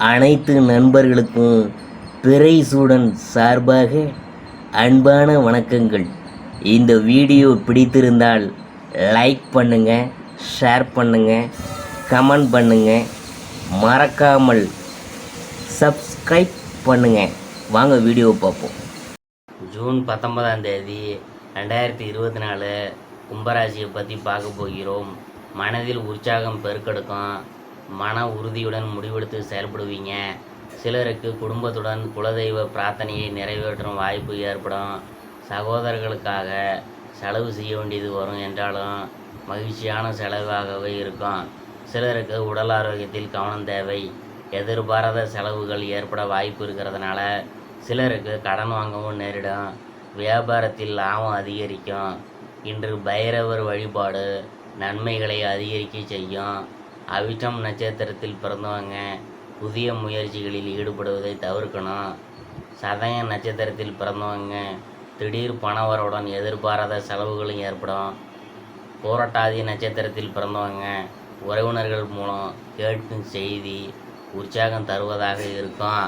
அனைத்து நண்பர்களுக்கும் பிறைசூடன் சார்பாக அன்பான வணக்கங்கள். இந்த வீடியோ பிடித்திருந்தால் லைக் பண்ணுங்கள், ஷேர் பண்ணுங்கள், கமெண்ட் பண்ணுங்கள், மறக்காமல் சப்ஸ்கிரைப் பண்ணுங்கள். வாங்க வீடியோ பார்ப்போம். ஜூன் 19ஆம் தேதி 2024 கும்பராசியை பற்றி பார்க்க போகிறோம். மனதில் உற்சாகம் பெருக்கெடுக்கும். மன உறுதியுடன் முடிவெடுத்து செயல்படுவீங்க. சிலருக்கு குடும்பத்துடன் குலதெய்வ பிரார்த்தனையை நிறைவேற்றும் வாய்ப்பு ஏற்படும். சகோதரர்களுக்காக செலவு செய்ய வேண்டியது வரும் என்றாலும் மகிழ்ச்சியான செலவாகவே இருக்கும். சிலருக்கு உடல் ஆரோக்கியத்தில் கவனம் தேவை. எதிர்பாராத செலவுகள் ஏற்பட வாய்ப்பு இருக்கிறதுனால சிலருக்கு கடன் வாங்கவும் நேரிடும். வியாபாரத்தில் லாபம் அதிகரிக்கும். இன்று பைரவர் வழிபாடு நன்மைகளை அதிகரிக்க செய்யும். அவிட்டம் நட்சத்திரத்தில் பிறந்தவங்க புதிய முயற்சிகளில் ஈடுபடுவதை தவிர்க்கணும். சதயம் நட்சத்திரத்தில் பிறந்தவங்க திடீர் பணவரவுடன் எதிர்பாராத செலவுகளும் ஏற்படும். போராட்டாதி நட்சத்திரத்தில் பிறந்தவங்க உறவினர்கள் மூலம் கேட்கும் செய்தி உற்சாகம் தருவதாக இருக்கும்.